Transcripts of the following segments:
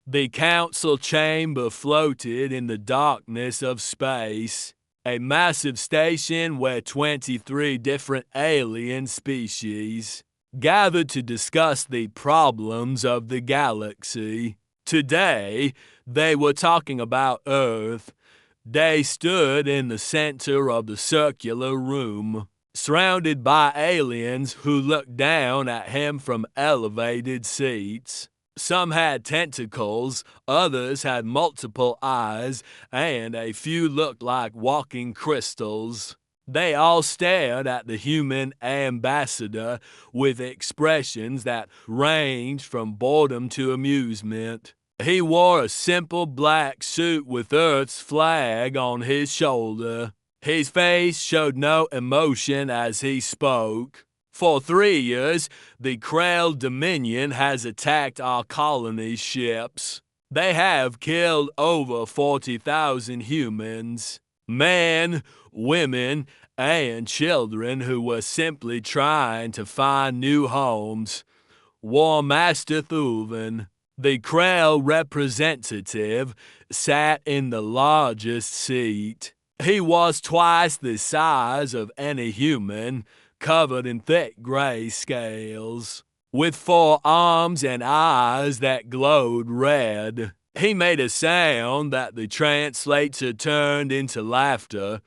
The council chamber floated in the darkness of space, a massive station where 23 different alien species gathered to discuss the problems of the galaxy. Today, they were talking about Earth. They stood in the center of the circular room, surrounded by aliens who looked down at him from elevated seats. Some had tentacles, others had multiple eyes, and a few looked like walking crystals. They all stared at the human ambassador with expressions that ranged from boredom to amusement. He wore a simple black suit with Earth's flag on his shoulder. His face showed no emotion as he spoke. For 3 years, the Krell Dominion has attacked our colony ships. They have killed over 40,000 humans, men, women, and children who were simply trying to find new homes. War Master Thuven, the Krell representative, sat in the largest seat. He was twice the size of any human, covered in thick gray scales, with 4 arms and eyes that glowed red. He made a sound that the translator turned into laughter.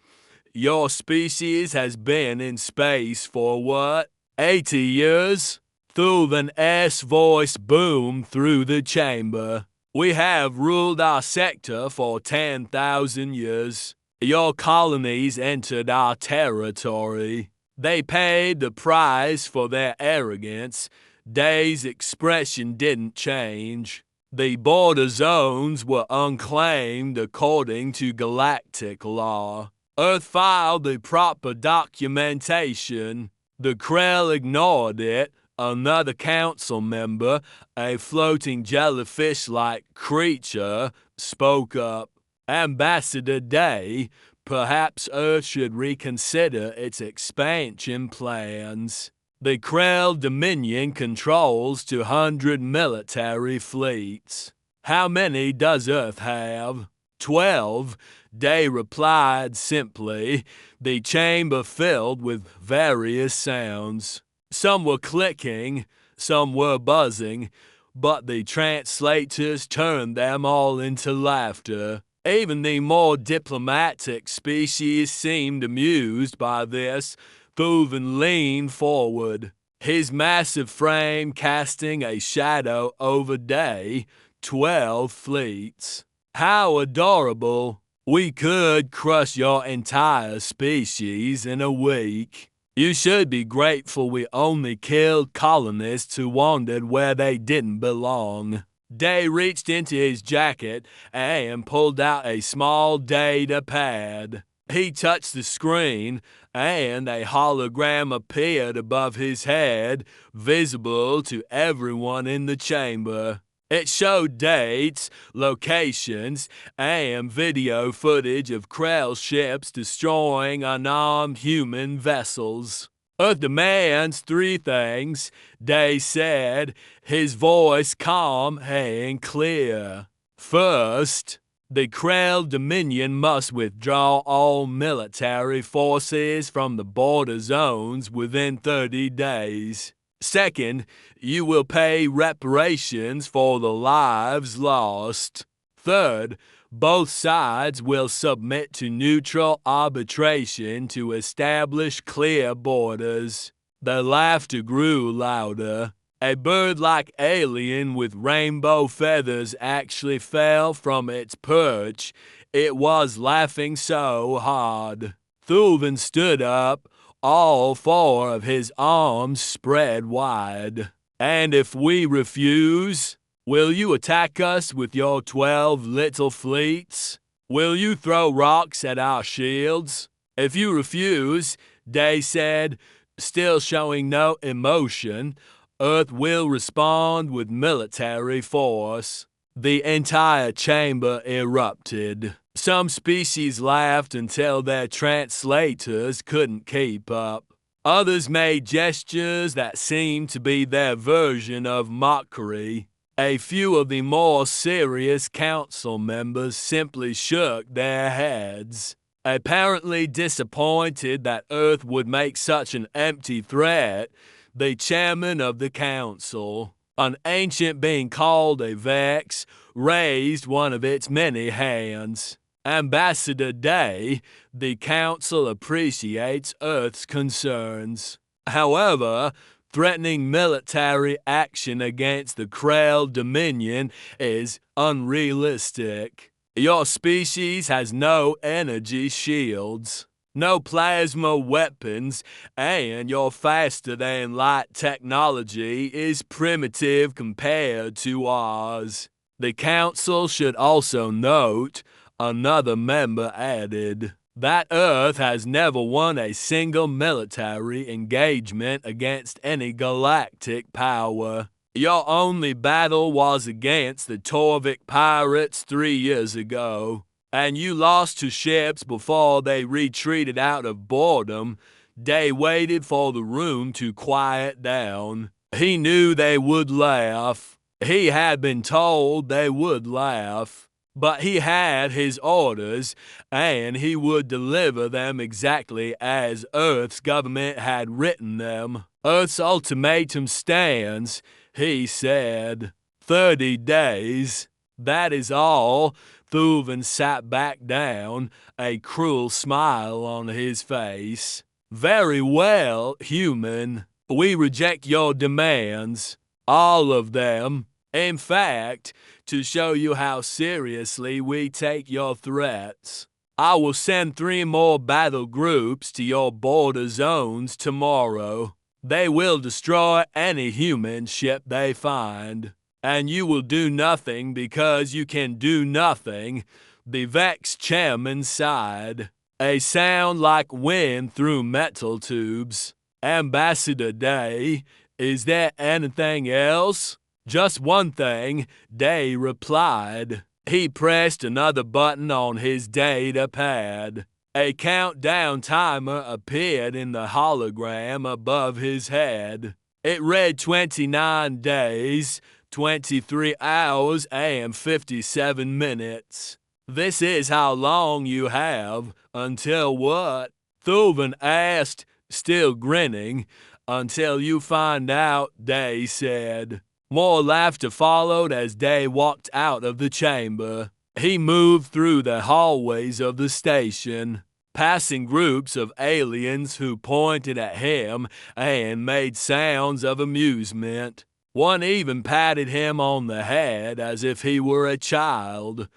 Your species has been in space for what? 80 years? Thuven's voice boomed through the chamber. We have ruled our sector for 10,000 years. Your colonies entered our territory. They paid the price for their arrogance. Day's expression didn't change. The border zones were unclaimed according to galactic law. Earth filed the proper documentation. The Krell ignored it. Another council member, a floating jellyfish-like creature, spoke up. Ambassador Day, perhaps Earth should reconsider its expansion plans. The Krell Dominion controls 200 military fleets. How many does Earth have? 12, Day replied simply, the chamber filled with various sounds. Some were clicking, some were buzzing, but the translators turned them all into laughter. Even the more diplomatic species seemed amused by this. Thuven leaned forward, his massive frame casting a shadow over Day. 12 fleets. How adorable! We could crush your entire species in a week. You should be grateful we only killed colonists who wandered where they didn't belong. Day reached into his jacket and pulled out a small data pad. He touched the screen, and a hologram appeared above his head, visible to everyone in the chamber. It showed dates, locations, and video footage of Krell ships destroying unarmed human vessels. Earth demands 3 things, Day said, his voice calm and clear. First, the Krell Dominion must withdraw all military forces from the border zones within 30 days. Second, you will pay reparations for the lives lost. Third, both sides will submit to neutral arbitration to establish clear borders. The laughter grew louder. A bird-like alien with rainbow feathers actually fell from its perch. It was laughing so hard. Thuven stood up, all 4 of his arms spread wide. And if we refuse, will you attack us with your 12 little fleets? Will you throw rocks at our shields? If you refuse, Day said, still showing no emotion, Earth will respond with military force. The entire chamber erupted. Some species laughed until their translators couldn't keep up. Others made gestures that seemed to be their version of mockery. A few of the more serious council members simply shook their heads, apparently disappointed that Earth would make such an empty threat. The chairman of the council, an ancient being called a Vex, raised one of its many hands. Ambassador Day, the council appreciates Earth's concerns. However, threatening military action against the Krell Dominion is unrealistic. Your species has no energy shields, no plasma weapons, and your faster-than-light technology is primitive compared to ours. The Council should also note, another member added, that Earth has never won a single military engagement against any galactic power. Your only battle was against the Torvik pirates 3 years ago, and you lost to ships before they retreated out of boredom. Day waited for the room to quiet down. He knew they would laugh. He had been told they would laugh. But he had his orders, and he would deliver them exactly as Earth's government had written them. Earth's ultimatum stands, he said. 30 days. That is all. Thuven sat back down, a cruel smile on his face. Very well, human. We reject your demands. All of them. In fact, to show you how seriously we take your threats, I will send 3 more battle groups to your border zones tomorrow. They will destroy any human ship they find, and you will do nothing because you can do nothing. The Vex chairman sighed, a sound like wind through metal tubes. Ambassador Day, is there anything else? Just one thing, Day replied. He pressed another button on his data pad. A countdown timer appeared in the hologram above his head. It read 29 days, 23 hours, and 57 minutes. This is how long you have. Until what? Thuven asked, still grinning. Until you find out, Day said. More laughter followed as Day walked out of the chamber. He moved through the hallways of the station, passing groups of aliens who pointed at him and made sounds of amusement. One even patted him on the head as if he were a child.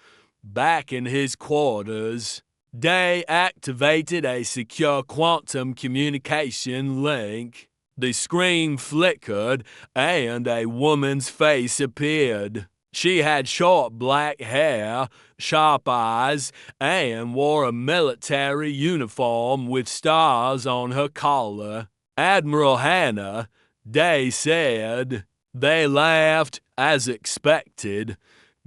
Back in his quarters, Day activated a secure quantum communication link. The screen flickered, and a woman's face appeared. She had short black hair, sharp eyes, and wore a military uniform with stars on her collar. Admiral Hannah, Day said. They laughed, as expected.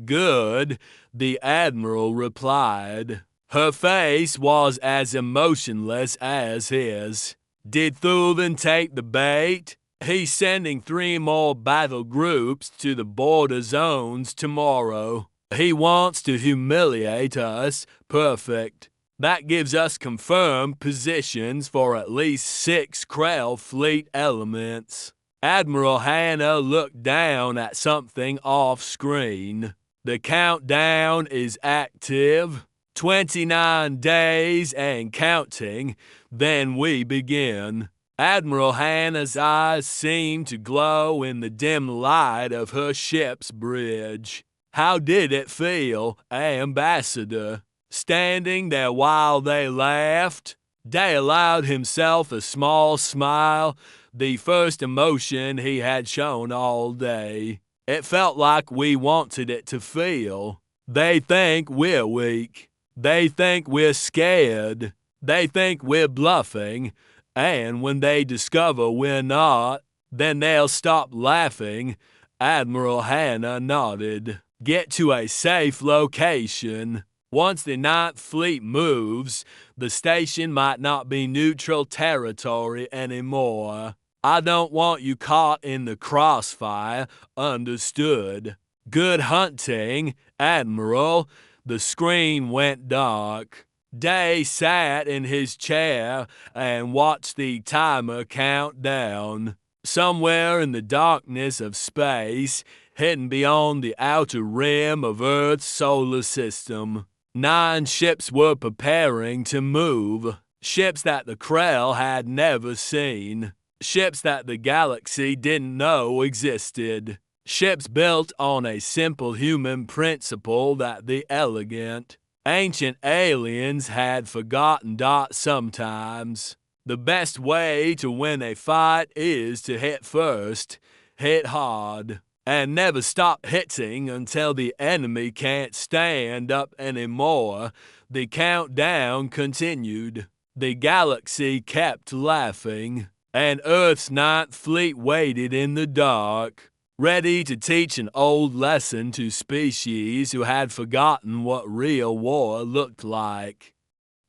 Good, the Admiral replied. Her face was as emotionless as his. Did Thuven take the bait? He's sending 3 more battle groups to the border zones tomorrow. He wants to humiliate us. Perfect. That gives us confirmed positions for at least 6 Krell fleet elements. Admiral Hannah looked down at something off-screen. The countdown is active. 29 days and counting, then we begin. Admiral Hannah's eyes seemed to glow in the dim light of her ship's bridge. How did it feel, Ambassador? Standing there while they laughed? Day allowed himself a small smile, the first emotion he had shown all day. It felt like we wanted it to feel. They think we're weak. They think we're scared. They think we're bluffing. And when they discover we're not, then they'll stop laughing. Admiral Hannah nodded. Get to a safe location. Once the Ninth Fleet moves, the station might not be neutral territory anymore. I don't want you caught in the crossfire. Understood? Good hunting, Admiral. The screen went dark. Day sat in his chair and watched the timer count down. Somewhere in the darkness of space, hidden beyond the outer rim of Earth's solar system, 9 ships were preparing to move. Ships that the Krell had never seen. Ships that the galaxy didn't know existed. Ships built on a simple human principle that the elegant, ancient aliens had forgotten that sometimes the best way to win a fight is to hit first, hit hard, and never stop hitting until the enemy can't stand up anymore. The countdown continued. The galaxy kept laughing, and Earth's 9th Fleet waited in the dark, ready to teach an old lesson to species who had forgotten what real war looked like.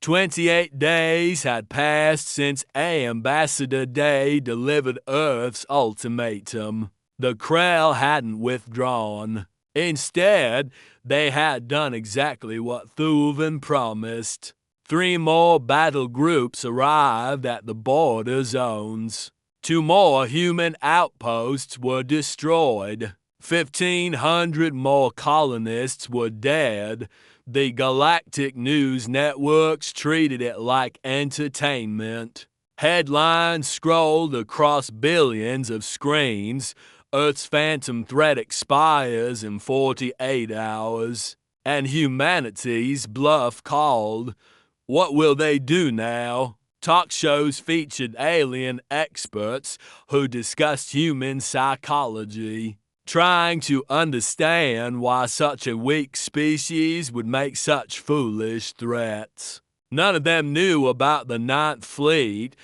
28 days had passed since Ambassador Day delivered Earth's ultimatum. The Krell hadn't withdrawn. Instead, they had done exactly what Thuvan promised. 3 more battle groups arrived at the border zones. 2 more human outposts were destroyed. 1,500 more colonists were dead. The galactic news networks treated it like entertainment. Headlines scrolled across billions of screens. Earth's phantom threat expires in 48 hours. And humanity's bluff called. What will they do now? Talk shows featured alien experts who discussed human psychology, trying to understand why such a weak species would make such foolish threats. None of them knew about the 9th Fleet.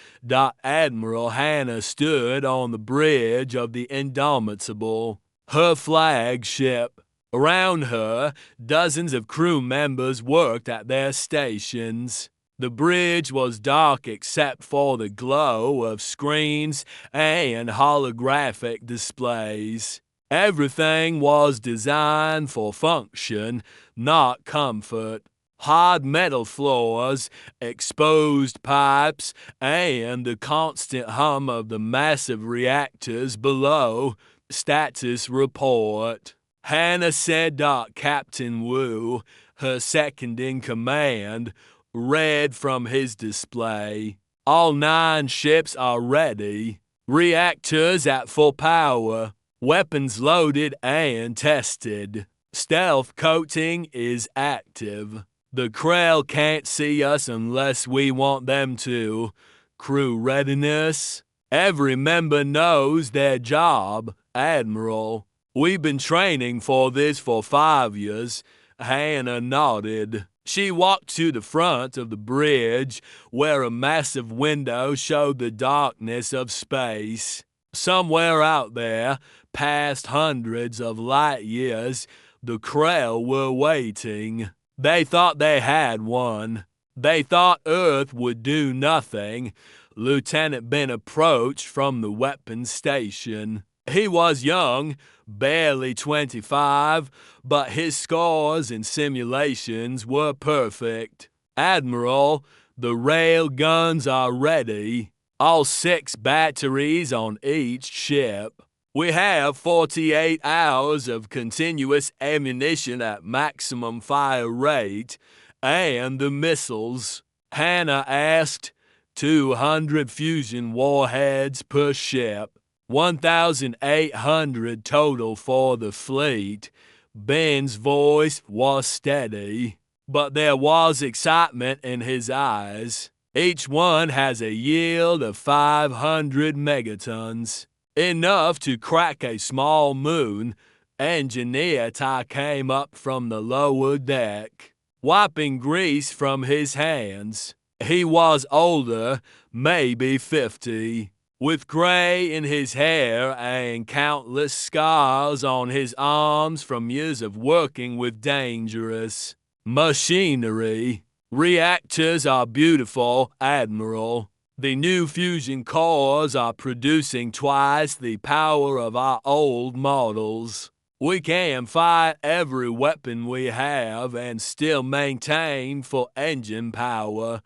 Admiral Hannah stood on the bridge of the Indomitable, her flagship. Around her, dozens of crew members worked at their stations. The bridge was dark except for the glow of screens and holographic displays. Everything was designed for function, not comfort. Hard metal floors, exposed pipes, and the constant hum of the massive reactors below. Status report. Hannah said Captain Wu, her second in command, read from his display. All 9 ships are ready. Reactors at full power. Weapons loaded and tested. Stealth coating is active. The Krell can't see us unless we want them to. Crew readiness. Every member knows their job, Admiral. We've been training for this for 5 years. Hannah nodded. She walked to the front of the bridge, where a massive window showed the darkness of space. Somewhere out there, past hundreds of light years, the Krell were waiting. They thought they had won. They thought Earth would do nothing. Lieutenant Ben approached from the weapons station. He was young, barely 25, but his scores and simulations were perfect. Admiral, the rail guns are ready. All 6 batteries on each ship. We have 48 hours of continuous ammunition at maximum fire rate, and the missiles. Hannah asked, 200 fusion warheads per ship. 1,800 total for the fleet. Ben's voice was steady, but there was excitement in his eyes. Each one has a yield of 500 megatons, enough to crack a small moon. Engineer Ty came up from the lower deck, wiping grease from his hands. He was older, maybe 50. With gray in his hair and countless scars on his arms from years of working with dangerous machinery. Reactors are beautiful, Admiral. The new fusion cores are producing twice the power of our old models. We can fight every weapon we have and still maintain full engine power.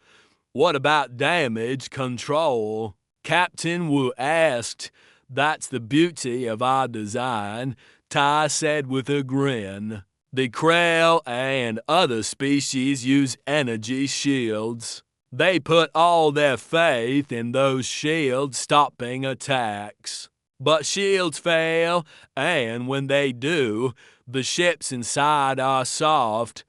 What about damage control? Captain Wu asked. That's the beauty of our design, Tai said with a grin. The Krell and other species use energy shields. They put all their faith in those shields stopping attacks. But shields fail, and when they do, the ships inside are soft,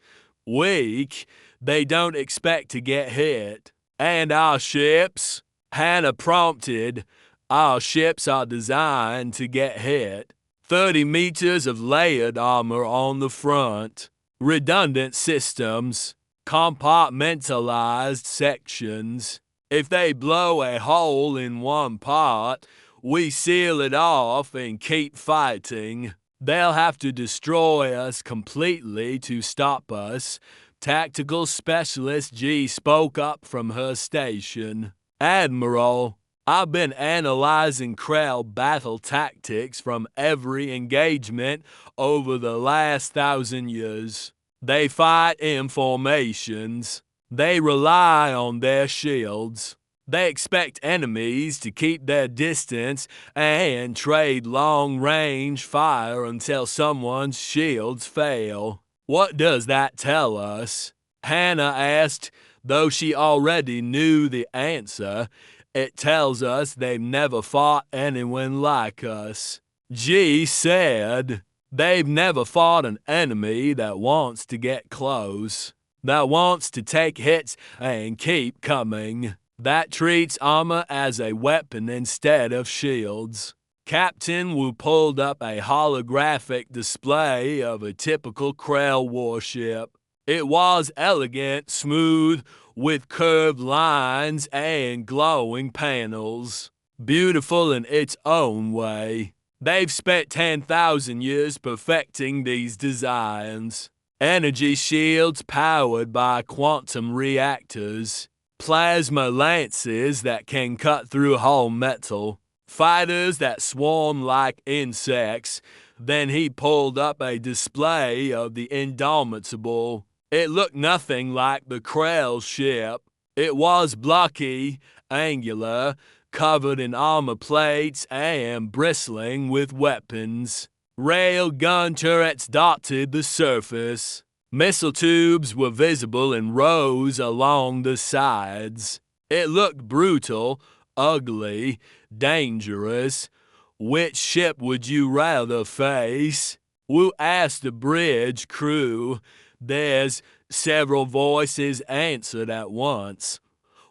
weak. They don't expect to get hit. And our ships, Hannah prompted, our ships are designed to get hit. 30 meters of layered armor on the front, redundant systems, compartmentalized sections. If they blow a hole in one part, we seal it off and keep fighting. They'll have to destroy us completely to stop us. Tactical Specialist G spoke up from her station. Admiral, I've been analyzing Krell battle tactics from every engagement over the last 1,000 years. They fight in formations. They rely on their shields. They expect enemies to keep their distance and trade long-range fire until someone's shields fail. What does that tell us? Hannah asked, though she already knew the answer. It tells us they've never fought anyone like us. G said, they've never fought an enemy that wants to get close, that wants to take hits and keep coming, that treats armor as a weapon instead of shields. Captain Wu pulled up a holographic display of a typical Krell warship. It was elegant, smooth, with curved lines and glowing panels. Beautiful in its own way. They've spent 10,000 years perfecting these designs. Energy shields powered by quantum reactors. Plasma lances that can cut through whole metal. Fighters that swarm like insects. Then he pulled up a display of the Indomitable. It looked nothing like the Krell ship. It was blocky, angular, covered in armor plates and bristling with weapons. Rail gun turrets dotted the surface. Missile tubes were visible in rows along the sides. It looked brutal, ugly, dangerous. Which ship would you rather face? Wu asked the bridge crew. There's several voices answered at once.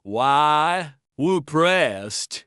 Why? Wu pressed.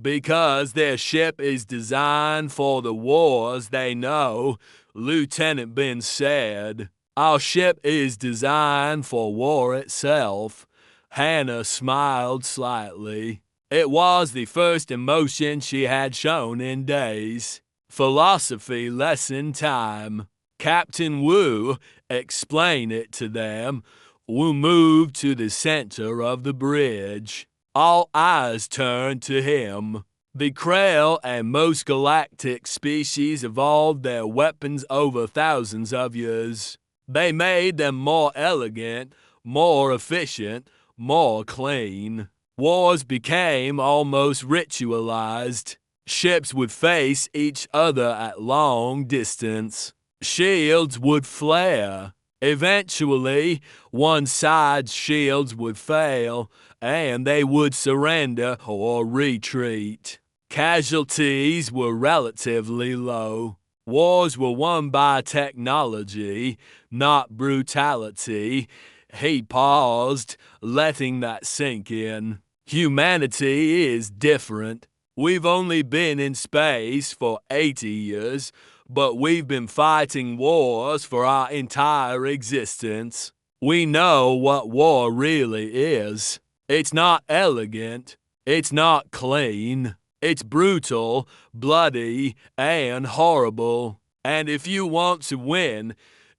Because their ship is designed for the wars they know, Lieutenant Ben said. Our ship is designed for war itself. Hannah smiled slightly. It was the first emotion she had shown in days. Philosophy lesson time. Captain Wu explained it to them. Wu moved to the center of the bridge. All eyes turned to him. The Krell and most galactic species evolved their weapons over thousands of years. They made them more elegant, more efficient, more clean. Wars became almost ritualized. Ships would face each other at long distance. Shields would flare. Eventually, one side's shields would fail, and they would surrender or retreat. Casualties were relatively low. Wars were won by technology, not brutality. He paused, letting that sink in. Humanity is different. We've only been in space for 80 years, but we've been fighting wars for our entire existence. We know what war really is. It's not elegant. It's not clean. It's brutal, bloody, and horrible. And if you want to win,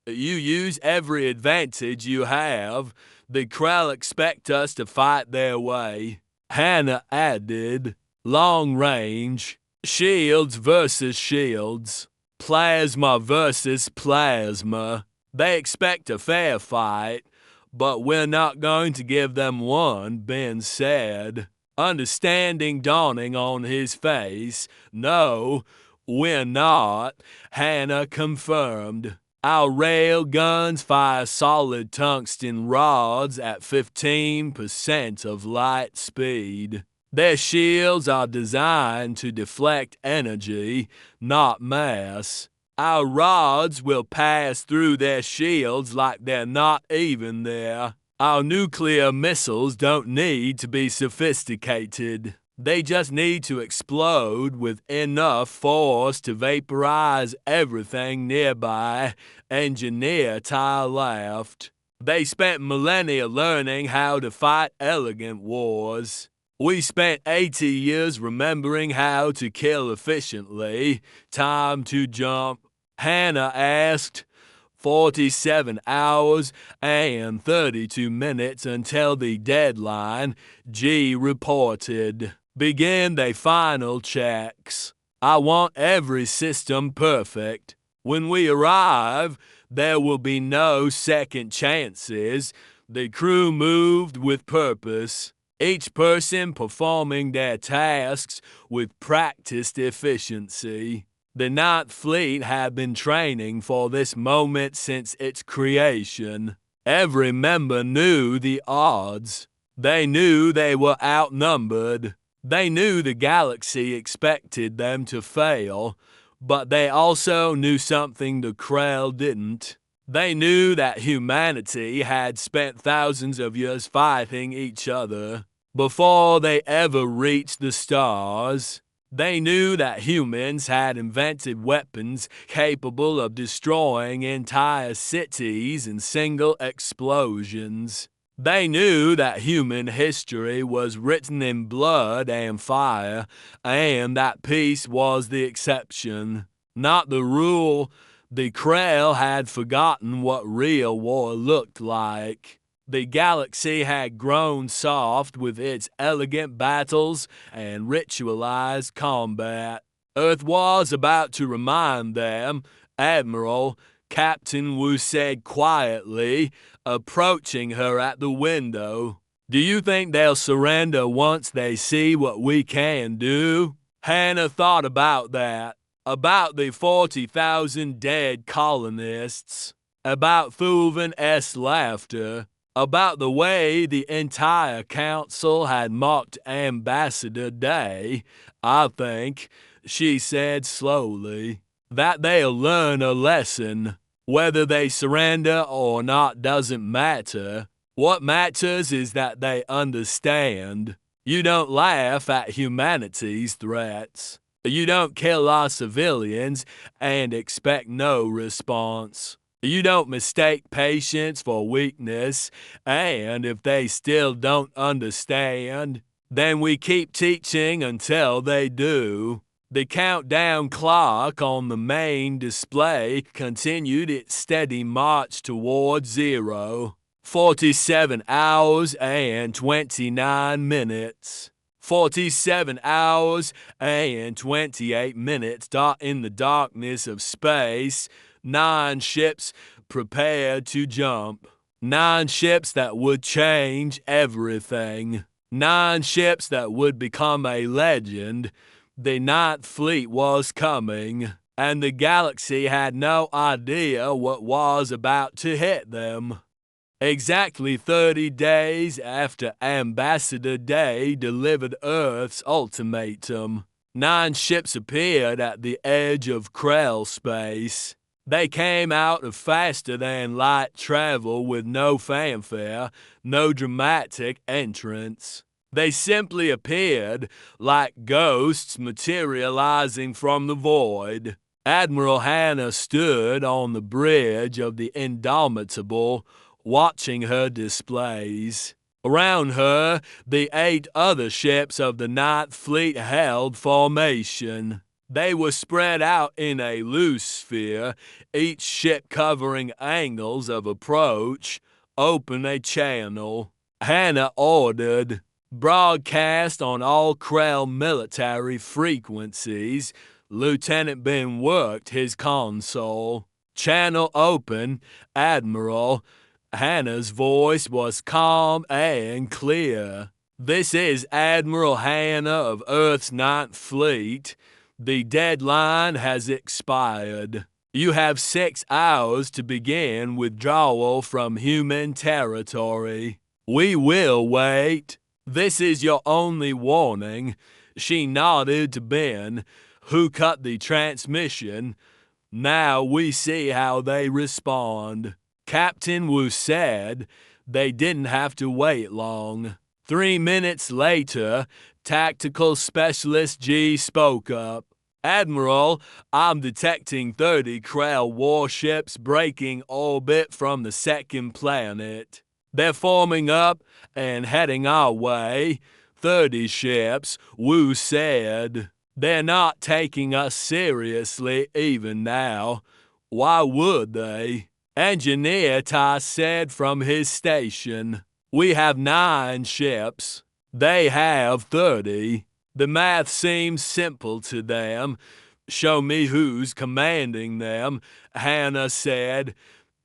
you use every advantage you have. The Krell expect us to fight their way. Hannah added, long range, shields versus shields. Plasma versus plasma. They expect a fair fight, but we're not going to give them one, Ben said, understanding dawning on his face. No, we're not, Hannah confirmed. Our rail guns fire solid tungsten rods at 15% of light speed. Their shields are designed to deflect energy, not mass. Our rods will pass through their shields like they're not even there. Our nuclear missiles don't need to be sophisticated. They just need to explode with enough force to vaporize everything nearby, Engineer Ty laughed. They spent millennia learning how to fight elegant wars. We spent 80 years remembering how to kill efficiently. Time to jump. Hannah asked. 47 hours and 32 minutes until the deadline, G reported. Begin the final checks. I want every system perfect. When we arrive, there will be no second chances. The crew moved with purpose, each person performing their tasks with practiced efficiency. The Ninth Fleet had been training for this moment since its creation. Every member knew the odds. They knew they were outnumbered. They knew the galaxy expected them to fail, but they also knew something the Krell didn't. They knew that humanity had spent thousands of years fighting each other before they ever reached the stars. They knew that humans had invented weapons capable of destroying entire cities in single explosions. They knew that human history was written in blood and fire, and that peace was the exception, not the rule. The Krell had forgotten what real war looked like. The galaxy had grown soft with its elegant battles and ritualized combat. Earth was about to remind them, Admiral, Captain Wu said quietly, approaching her at the window. Do you think they'll surrender once they see what we can do? Hannah thought about that, about the 40,000 dead colonists, about Thulvin's laughter, about the way the entire council had mocked Ambassador Day. I think, she said slowly, that they'll learn a lesson. Whether they surrender or not doesn't matter. What matters is that they understand. You don't laugh at humanity's threats. You don't kill our civilians and expect no response. You don't mistake patience for weakness, and if they still don't understand, then we keep teaching until they do. The countdown clock on the main display continued its steady march toward zero. 47 hours and 29 minutes. 47 hours and 28 minutes in the darkness of space. 9 ships prepared to jump. 9 ships that would change everything. 9 ships that would become a legend. The Ninth Fleet was coming, and the galaxy had no idea what was about to hit them. Exactly 30 days after Ambassador Day delivered Earth's ultimatum, 9 ships appeared at the edge of Krell space. They came out of faster-than-light travel with no fanfare, no dramatic entrance. They simply appeared like ghosts materializing from the void. Admiral Hannah stood on the bridge of the Indomitable, watching her displays. Around her, the 8 other ships of the Ninth Fleet held formation. They were spread out in a loose sphere, each ship covering angles of approach. Open a channel. Hannah ordered. Broadcast on all Krell military frequencies. Lieutenant Ben worked his console. Channel open. Admiral Hannah's voice was calm and clear. "This is Admiral Hannah of Earth's Ninth Fleet. The deadline has expired. You have 6 hours to begin withdrawal from human territory. We will wait. This is your only warning." She nodded to Ben, who cut the transmission. "Now we see how they respond." Captain Wu said they didn't have to wait long. 3 minutes later, Tactical Specialist G spoke up. "Admiral, I'm detecting 30 Krell warships breaking orbit from the second planet. They're forming up and heading our way. 30 ships," Wu said. "They're not taking us seriously even now. Why would they?" Engineer Tai said from his station. "We have 9 ships. They have 30. The math seems simple to them. Show me who's commanding them," Hannah said.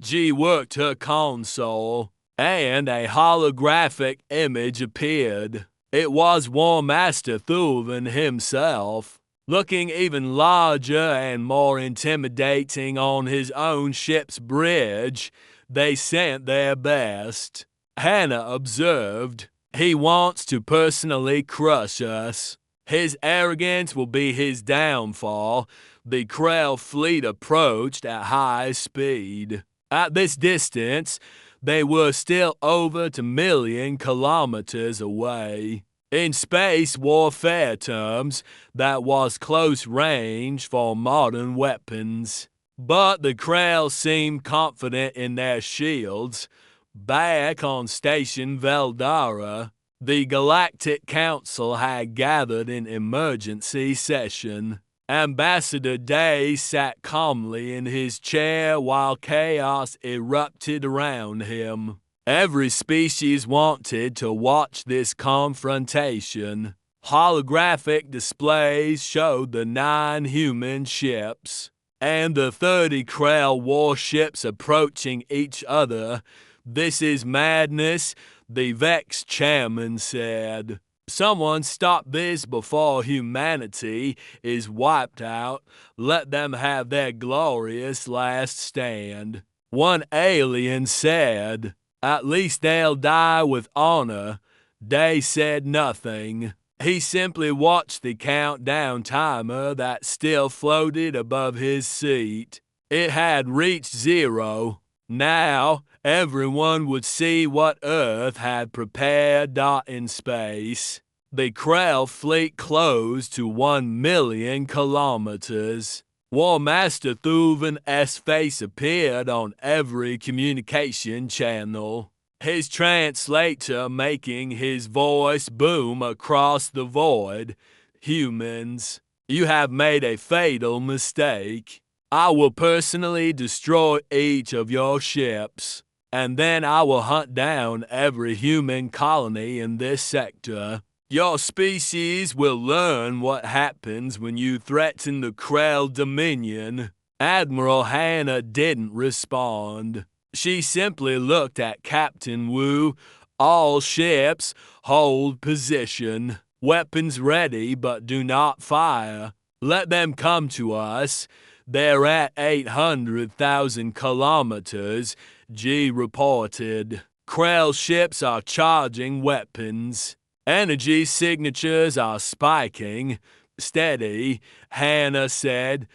G worked her console, and a holographic image appeared. It was War Master Thulven himself, looking even larger and more intimidating on his own ship's bridge. They sent their best. Hannah observed, "He wants to personally crush us. His arrogance will be his downfall." The Krell fleet approached at high speed. At this distance, they were still over 2,000,000 kilometers away. In space warfare terms, that was close range for modern weapons. But the Krell seemed confident in their shields. Back on Station Veldara, the Galactic Council had gathered in emergency session. Ambassador Day sat calmly in his chair while chaos erupted around him. Every species wanted to watch this confrontation. Holographic displays showed the 9 human ships and the 30 Krell warships approaching each other. "This is madness," the Vex chairman said. "Someone stop this before humanity is wiped out. Let them have their glorious last stand." One alien said, "At least they'll die with honor." Day said nothing. He simply watched the countdown timer that still floated above his seat. It had reached 0. Now, everyone would see what Earth had prepared in space. The Krell fleet closed to 1,000,000 kilometers. War Master Thulven's face appeared on every communication channel, his translator making his voice boom across the void. "Humans, you have made a fatal mistake. I will personally destroy each of your ships, and then I will hunt down every human colony in this sector. Your species will learn what happens when you threaten the Krell Dominion." Admiral Hannah didn't respond. She simply looked at Captain Wu. "All ships, hold position. Weapons ready, but do not fire. Let them come to us. They're at 800,000 kilometers, G reported. Krell ships are charging weapons. Energy signatures are spiking. Steady," Hannah said.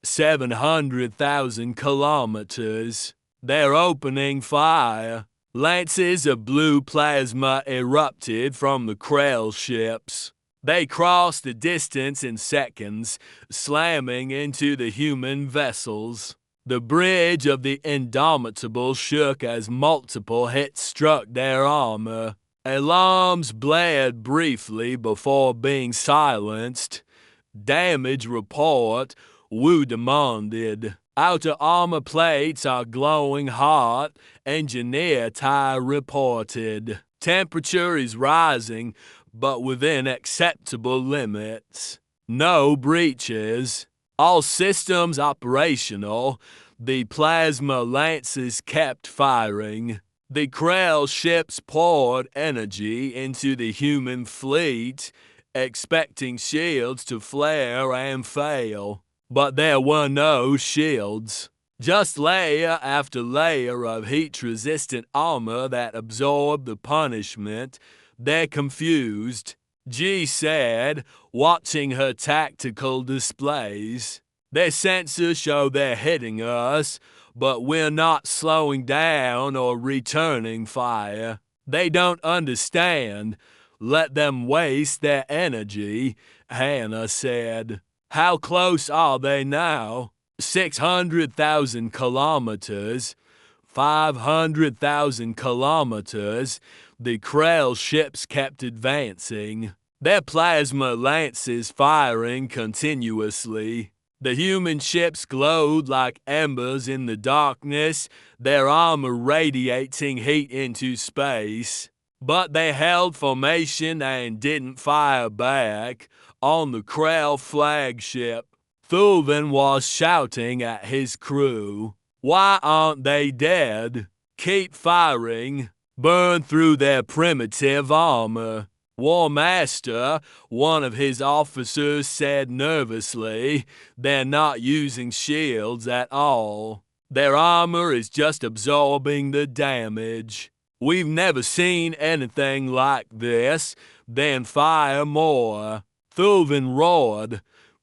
700,000 kilometers. They're opening fire. Lances of blue plasma erupted from the Krell ships. They crossed the distance in seconds, slamming into the human vessels. The bridge of the Indomitable shook as multiple hits struck their armor. Alarms blared briefly before being silenced. "Damage report," Wu demanded. "Outer armor plates are glowing hot," Engineer Tai reported. "Temperature is rising, but within acceptable limits. No breaches." All systems operational, the plasma lances kept firing. The Krell ships poured energy into the human fleet, expecting shields to flare and fail. But there were no shields. Just layer after layer of heat-resistant armor that absorbed the punishment. They're confused, G said, watching her tactical displays. Their sensors show they're hitting us, but we're not slowing down or returning fire. They don't understand. Let them waste their energy, Hannah said. How close are they now? 600,000 kilometers. 500,000 kilometers. The Krell ships kept advancing, their plasma lances firing continuously. The human ships glowed like embers in the darkness, their armor radiating heat into space. But they held formation and didn't fire back. On the Krell flagship, Thulvin was shouting at his crew. Why aren't they dead? Keep firing. Burn through their primitive armor. War Master, one of his officers, said nervously, they're not using shields at all. Their armor is just absorbing the damage. We've never seen anything like this. Then fire more. Thulvin roared.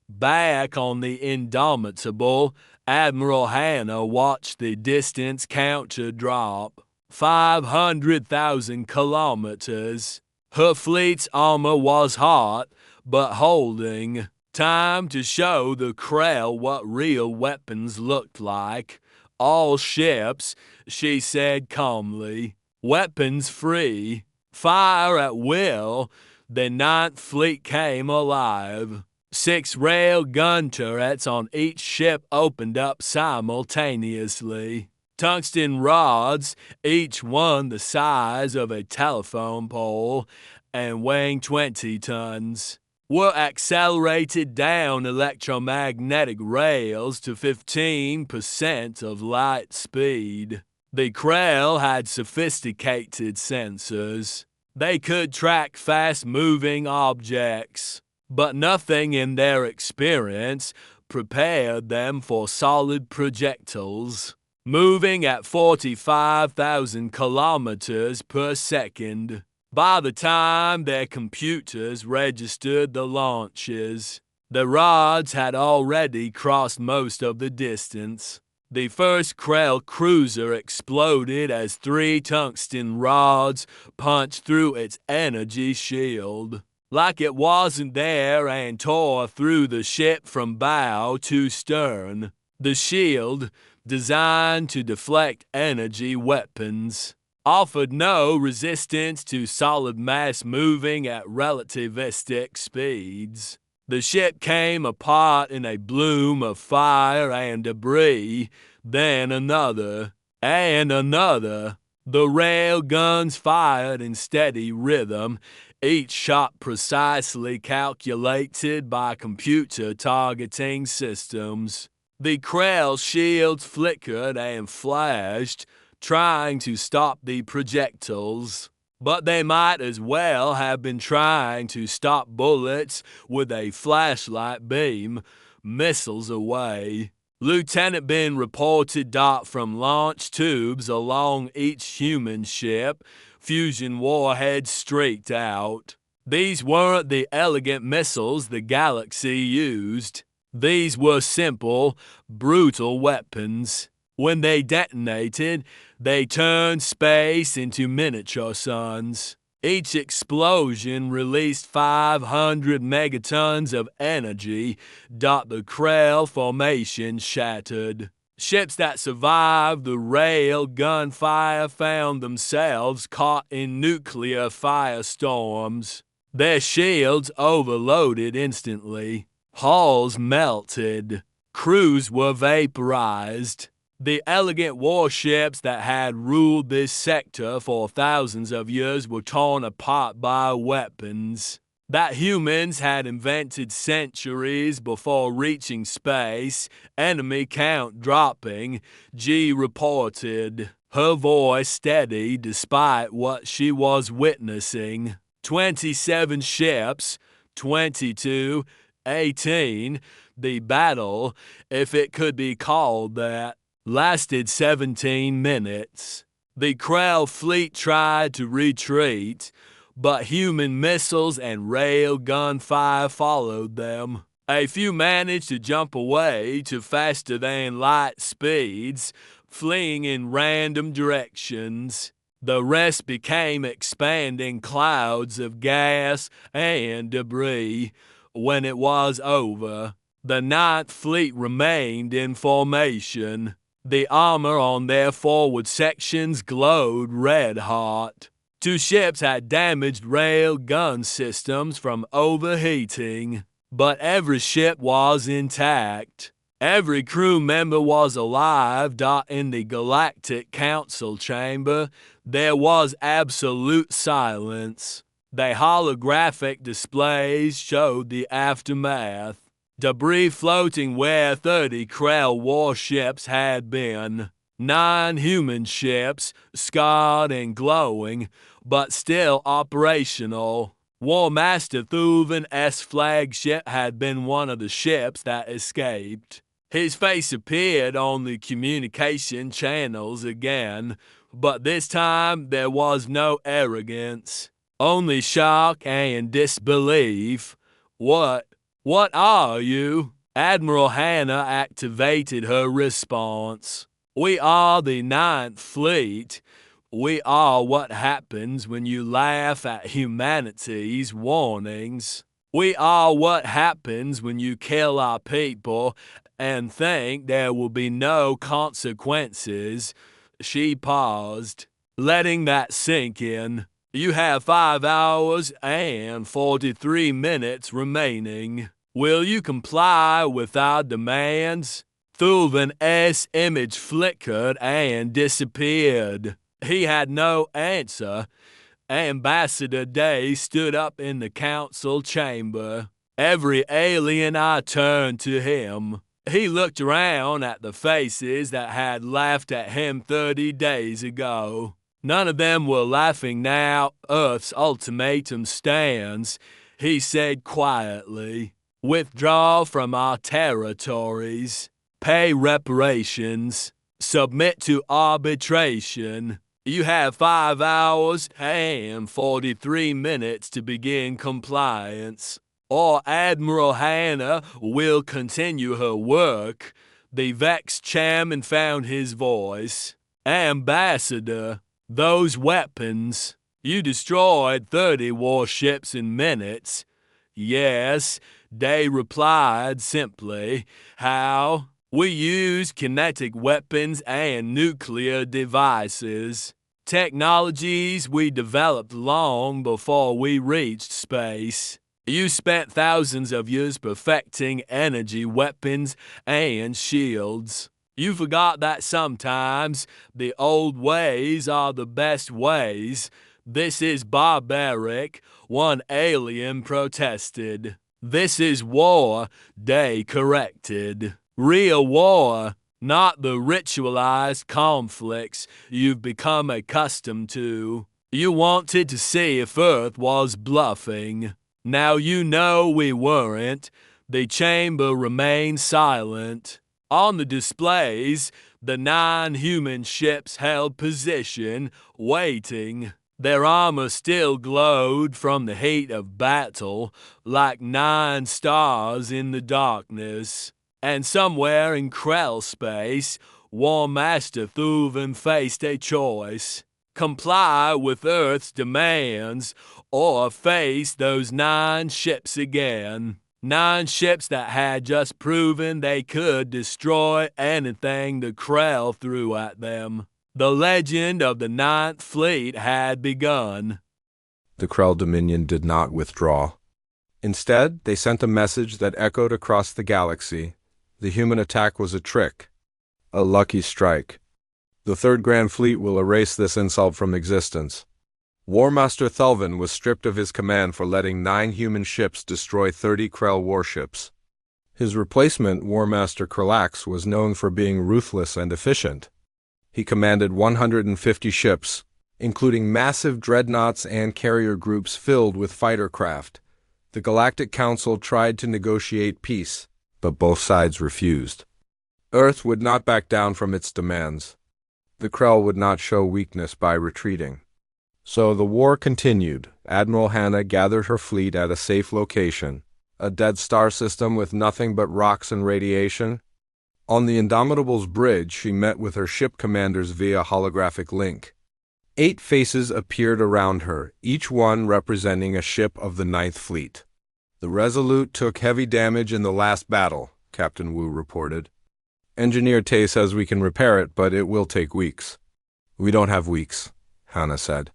Back on the Indomitable, Admiral Hannah watched the distance counter drop. 500,000 kilometers. Her fleet's armor was hot, but holding. Time to show the Krell what real weapons looked like. All ships, she said calmly. Weapons free. Fire at will. The Ninth Fleet came alive. 6 rail gun turrets on each ship opened up simultaneously. Tungsten rods, each one the size of a telephone pole and weighing 20 tons, were accelerated down electromagnetic rails to 15% of light speed. The Krell had sophisticated sensors. They could track fast-moving objects, but nothing in their experience prepared them for solid projectiles, moving at 45,000 kilometers per second. By the time their computers registered the launches, the rods had already crossed most of the distance. The first Krell cruiser exploded as 3 tungsten rods punched through its energy shield, like it wasn't there, and tore through the ship from bow to stern. The shield, designed to deflect energy weapons, offered no resistance to solid mass moving at relativistic speeds. The ship came apart in a bloom of fire and debris, then another, and another. The rail guns fired in steady rhythm, each shot precisely calculated by computer targeting systems. The Krell shields flickered and flashed, trying to stop the projectiles. But they might as well have been trying to stop bullets with a flashlight beam, missiles away. Lieutenant Ben reported dot from launch tubes along each human ship, fusion warheads streaked out. These weren't the elegant missiles the galaxy used. These were simple, brutal weapons. When they detonated, they turned space into miniature suns. Each explosion released 500 megatons of energy. The Krell formation shattered. Ships that survived the rail gunfire found themselves caught in nuclear firestorms. Their shields overloaded instantly. Hulls melted. Crews were vaporized. The elegant warships that had ruled this sector for thousands of years were torn apart by weapons. that humans had invented centuries before reaching space, enemy count dropping, G reported, her voice steady despite what she was witnessing. 27 ships, 22, 18, the battle, if it could be called that, lasted 17 minutes. The Krell fleet tried to retreat, but human missiles and rail gunfire followed them. A few managed to jump away to faster-than-light speeds, fleeing in random directions. The rest became expanding clouds of gas and debris. When it was over, the Ninth Fleet remained in formation. The armor on their forward sections glowed red-hot. 2 ships had damaged rail gun systems from overheating, but every ship was intact. Every crew member was alive. In the Galactic Council chamber, there was absolute silence. The holographic displays showed the aftermath. Debris floating where 30 Krell warships had been. 9 human ships, scarred and glowing, but still operational. War Master Thuvan's flagship had been one of the ships that escaped. His face appeared on the communication channels again, but this time there was no arrogance, only shock and disbelief. What are you? Admiral Hannah activated her response. We are the Ninth Fleet. We are what happens when you laugh at humanity's warnings. We are what happens when you kill our people and think there will be no consequences. She paused, letting that sink in. You have 5 hours and 43 minutes remaining. Will you comply with our demands? Thuvan's image flickered and disappeared. He had no answer. Ambassador Day stood up in the council chamber. Every alien eye turned to him. He looked around at the faces that had laughed at him 30 days ago. None of them were laughing now. Earth's ultimatum stands, he said quietly. Withdraw from our territories. Pay reparations. Submit to arbitration. You have 5 hours and 43 minutes to begin compliance, or Admiral Hannah will continue her work. The vexed chairman found his voice. Ambassador, those weapons. You destroyed 30 warships in minutes. Yes, Day replied simply. How? We use kinetic weapons and nuclear devices. Technologies we developed long before we reached space. You spent thousands of years perfecting energy weapons and shields. You forgot that sometimes the old ways are the best ways. This is barbaric, one alien protested. This is war, Day corrected. Real war, not the ritualized conflicts you've become accustomed to. You wanted to see if Earth was bluffing. Now you know we weren't. The chamber remained silent. On the displays, the 9 human ships held position, waiting. Their armor still glowed from the heat of battle, like 9 stars in the darkness. And somewhere in Krell space, War Master Thuvan faced a choice. Comply with Earth's demands, or face those 9 ships again. 9 ships that had just proven they could destroy anything the Krell threw at them. The legend of the Ninth Fleet had begun. The Krell Dominion did not withdraw. Instead, they sent a message that echoed across the galaxy. The human attack was a trick, a lucky strike. The Third Grand Fleet will erase this insult from existence. War Master Thelvin was stripped of his command for letting 9 human ships destroy 30 Krell warships. His replacement, War Master Kralax, was known for being ruthless and efficient. He commanded 150 ships, including massive dreadnoughts and carrier groups filled with fighter craft. The Galactic Council tried to negotiate peace, but both sides refused. Earth would not back down from its demands. The Krell would not show weakness by retreating. So the war continued. Admiral Hannah gathered her fleet at a safe location, a dead star system with nothing but rocks and radiation. On the Indomitable's bridge, she met with her ship commanders via holographic link. 8 faces appeared around her, each one representing a ship of the 9th Fleet. The Resolute took heavy damage in the last battle, Captain Wu reported. Engineer Tay says we can repair it, but it will take weeks. We don't have weeks, Hannah said.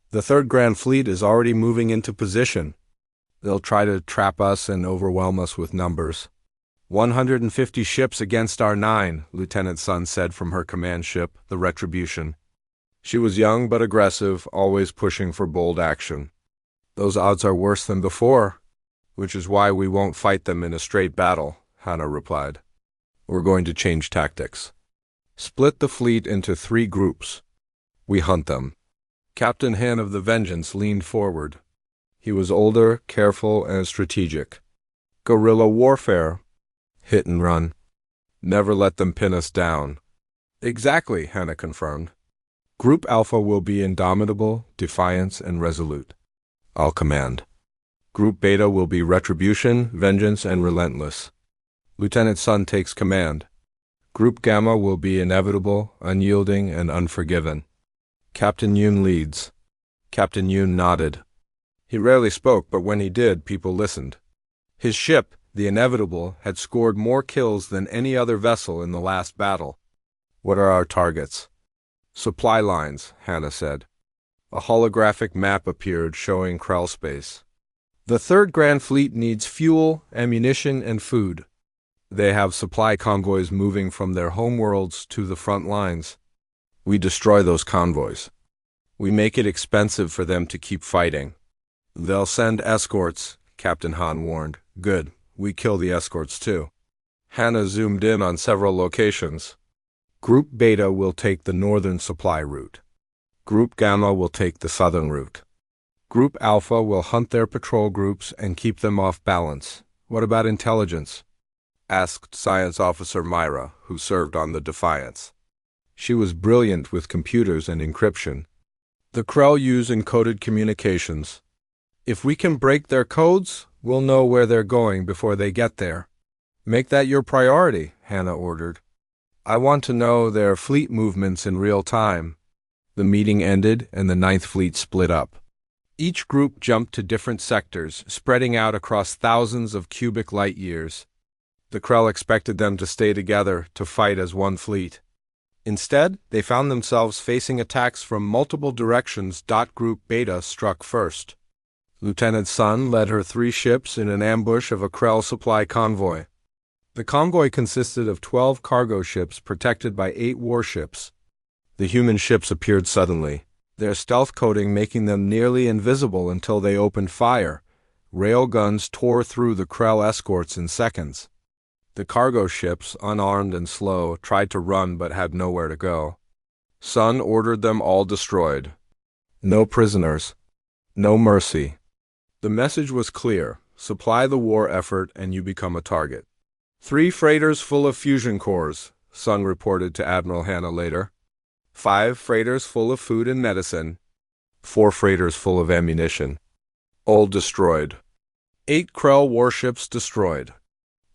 The 3rd Grand Fleet is already moving into position. They'll try to trap us and overwhelm us with numbers. 150 ships against our 9, Lieutenant Sun said from her command ship, the Retribution. She was young but aggressive, always pushing for bold action. Those odds are worse than before, which is why we won't fight them in a straight battle, Hannah replied. We're going to change tactics. Split the fleet into 3 groups. We hunt them. Captain Han of the Vengeance leaned forward. He was older, careful, and strategic. Guerrilla warfare. Hit and run. Never let them pin us down. Exactly, Hannah confirmed. Group Alpha will be Indomitable, Defiance, and Resolute. I'll command. Group Beta will be Retribution, Vengeance, and Relentless. Lieutenant Sun takes command. Group Gamma will be Inevitable, Unyielding, and Unforgiven. Captain Yoon leads. Captain Yoon nodded. He rarely spoke, but when he did, people listened. His ship, the Inevitable, had scored more kills than any other vessel in the last battle. What are our targets? Supply lines, Hannah said. A holographic map appeared showing Krell space. The 3rd Grand Fleet needs fuel, ammunition, and food. They have supply convoys moving from their homeworlds to the front lines. We destroy those convoys. We make it expensive for them to keep fighting. They'll send escorts, Captain Han warned. Good, we kill the escorts too. Hannah zoomed in on several locations. Group Beta will take the northern supply route. Group Gamma will take the southern route. Group Alpha will hunt their patrol groups and keep them off balance. What about intelligence? Asked Science Officer Myra, who served on the Defiance. She was brilliant with computers and encryption. The Krell use encoded communications. If we can break their codes, we'll know where they're going before they get there. Make that your priority, Hannah ordered. I want to know their fleet movements in real time. The meeting ended and the 9th Fleet split up. Each group jumped to different sectors, spreading out across thousands of cubic light years. The Krell expected them to stay together to fight as one fleet. Instead, they found themselves facing attacks from multiple directions. Group Beta struck first. Lieutenant Sun led her 3 ships in an ambush of a Krell supply convoy. The convoy consisted of 12 cargo ships protected by 8 warships. The human ships appeared suddenly, their stealth coating making them nearly invisible until they opened fire. Railguns tore through the Krell escorts in seconds. The cargo ships, unarmed and slow, tried to run but had nowhere to go. Sun ordered them all destroyed. No prisoners. No mercy. The message was clear. Supply the war effort and you become a target. 3 freighters full of fusion cores, Sun reported to Admiral Hannah later. 5 freighters full of food and medicine. 4 freighters full of ammunition. All destroyed. 8 Krell warships destroyed.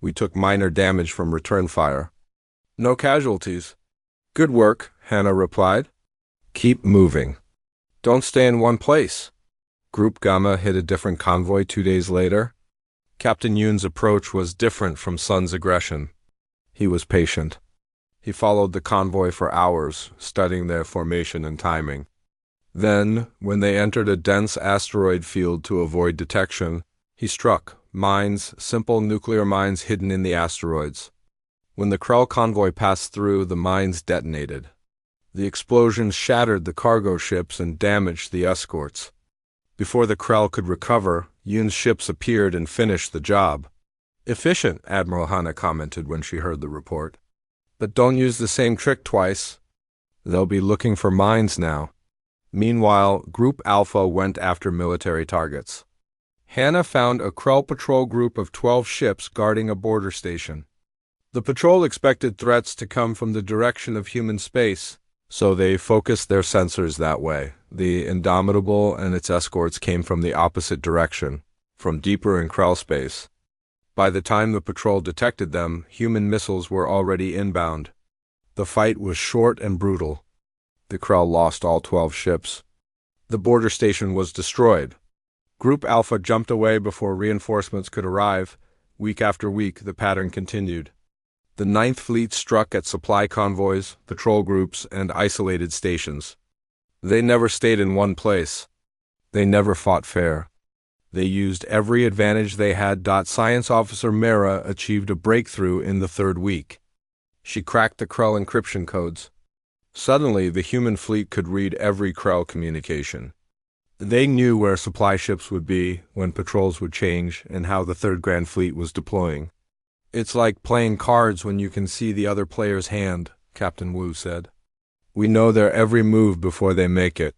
We took minor damage from return fire. No casualties. Good work, Hannah replied. Keep moving. Don't stay in one place. Group Gamma hit a different convoy 2 days later. Captain Yoon's approach was different from Sun's aggression. He was patient. He followed the convoy for hours, studying their formation and timing. Then, when they entered a dense asteroid field to avoid detection, he struck. Mines, simple nuclear mines hidden in the asteroids. When the Krell convoy passed through, the mines detonated. The explosions shattered the cargo ships and damaged the escorts. Before the Krell could recover, Yoon's ships appeared and finished the job. "Efficient," Admiral Hana commented when she heard the report. "But don't use the same trick twice. They'll be looking for mines now." Meanwhile, Group Alpha went after military targets. Hana found a Krell patrol group of 12 ships guarding a border station. The patrol expected threats to come from the direction of human space, so they focused their sensors that way. The Indomitable and its escorts came from the opposite direction, from deeper in Krell space. By the time the patrol detected them, human missiles were already inbound. The fight was short and brutal. The Krell lost all 12 ships. The border station was destroyed. Group Alpha jumped away before reinforcements could arrive. Week after week, the pattern continued. The Ninth Fleet struck at supply convoys, patrol groups, and isolated stations. They never stayed in one place. They never fought fair. They used every advantage they had. Science Officer Mara achieved a breakthrough in the third week. She cracked the Krell encryption codes. Suddenly, the human fleet could read every Krell communication. They knew where supply ships would be, when patrols would change, and how the Third Grand Fleet was deploying. "It's like playing cards when you can see the other player's hand," Captain Wu said. "We know their every move before they make it."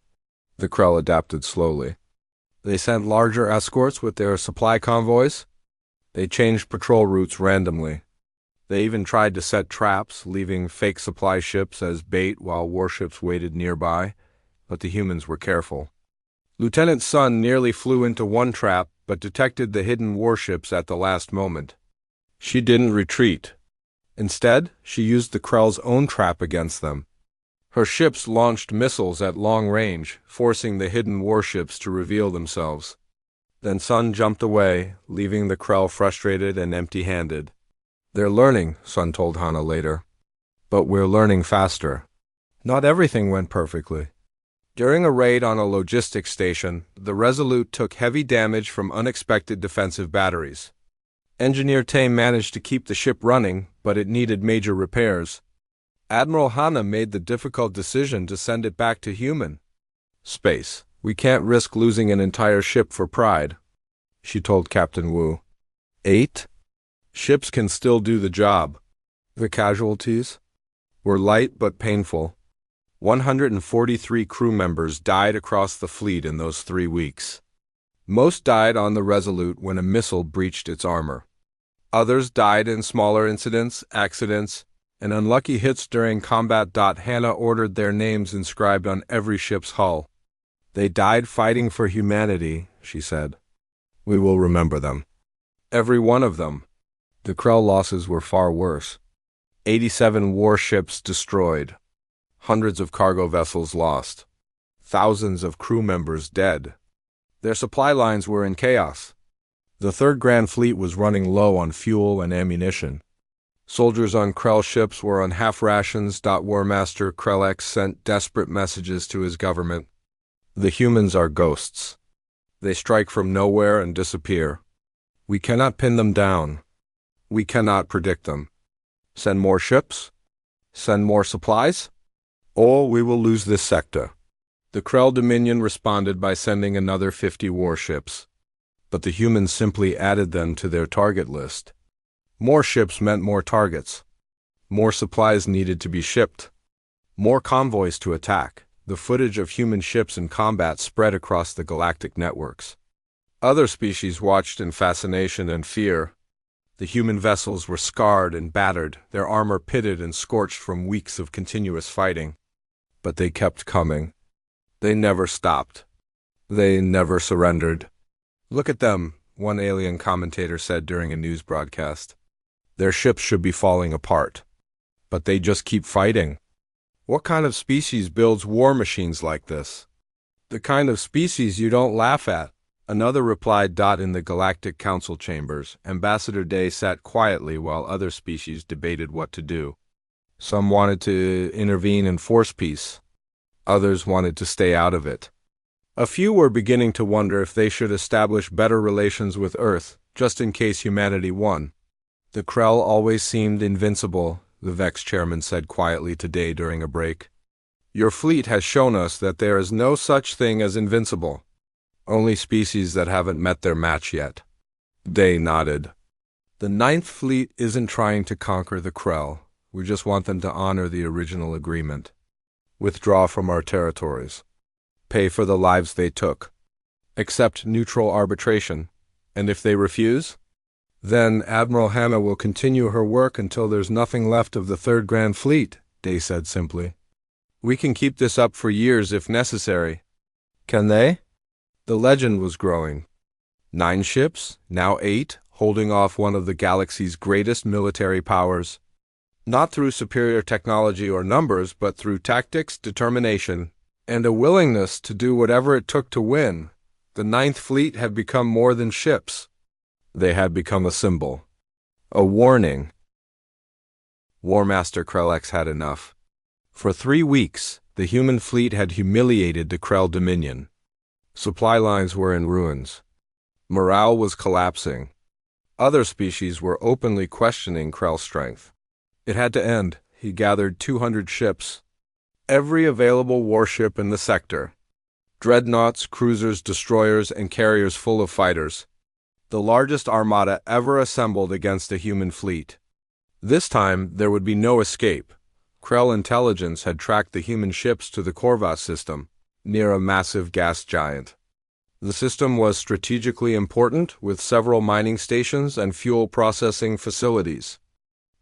The Krell adapted slowly. They sent larger escorts with their supply convoys. They changed patrol routes randomly. They even tried to set traps, leaving fake supply ships as bait while warships waited nearby, but the humans were careful. Lieutenant Sun nearly flew into one trap, but detected the hidden warships at the last moment. She didn't retreat. Instead, she used the Krell's own trap against them. Her ships launched missiles at long range, forcing the hidden warships to reveal themselves. Then Sun jumped away, leaving the Krell frustrated and empty-handed. "They're learning," Sun told Hana later. "But we're learning faster." Not everything went perfectly. During a raid on a logistics station, the Resolute took heavy damage from unexpected defensive batteries. Engineer Tay managed to keep the ship running, but it needed major repairs. Admiral Hana made the difficult decision to send it back to human space. "We can't risk losing an entire ship for pride," she told Captain Wu. 8 ships can still do the job. The casualties were light but painful. 143 crew members died across the fleet in those 3 weeks. Most died on the Resolute when a missile breached its armor. Others died in smaller incidents, accidents, and unlucky hits during combat. Hana ordered their names inscribed on every ship's hull. "They died fighting for humanity," she said. "We will remember them. Every one of them." The Krell losses were far worse. 87 warships destroyed. Hundreds of cargo vessels lost. Thousands of crew members dead. Their supply lines were in chaos. The Third Grand Fleet was running low on fuel and ammunition. Soldiers on Krell ships were on half rations. War Master Krellex sent desperate messages to his government. "The humans are ghosts. They strike from nowhere and disappear. We cannot pin them down. We cannot predict them. Send more ships? Send more supplies? Or we will lose this sector." The Krell Dominion responded by sending another 50 warships. But the humans simply added them to their target list. More ships meant more targets. More supplies needed to be shipped. More convoys to attack. The footage of human ships in combat spread across the galactic networks. Other species watched in fascination and fear. The human vessels were scarred and battered, their armor pitted and scorched from weeks of continuous fighting. But they kept coming. They never stopped. They never surrendered. "Look at them," one alien commentator said during a news broadcast. "Their ships should be falling apart. But they just keep fighting. What kind of species builds war machines like this?" "The kind of species you don't laugh at," another replied. In the Galactic Council chambers, Ambassador Day sat quietly while other species debated what to do. Some wanted to intervene and force peace. Others wanted to stay out of it. A few were beginning to wonder if they should establish better relations with Earth, just in case humanity won. "The Krell always seemed invincible," the Vex chairman said quietly today during a break. Your fleet has shown us that there is no such thing as invincible. Only species that haven't met their match yet. Day nodded. The Ninth Fleet isn't trying to conquer the Krell. We just want them to honor the original agreement. Withdraw from our territories. Pay for the lives they took. Accept neutral arbitration. And if they refuse? Then Admiral Hannah will continue her work until there's nothing left of the Third Grand Fleet, Day said simply. We can keep this up for years if necessary. Can they? The legend was growing. 9 ships, now 8, holding off one of the galaxy's greatest military powers. Not through superior technology or numbers, but through tactics, determination, and a willingness to do whatever it took to win. The Ninth Fleet had become more than ships. They had become a symbol. A warning. War Master Krellex had enough. For 3 weeks, the human fleet had humiliated the Krell Dominion. Supply lines were in ruins. Morale was collapsing. Other species were openly questioning Krell's strength. It had to end. He gathered 200 ships. Every available warship in the sector. Dreadnoughts, cruisers, destroyers, and carriers full of fighters. The largest armada ever assembled against a human fleet. This time, there would be no escape. Krell intelligence had tracked the human ships to the Corvus system, near a massive gas giant. The system was strategically important, with several mining stations and fuel processing facilities.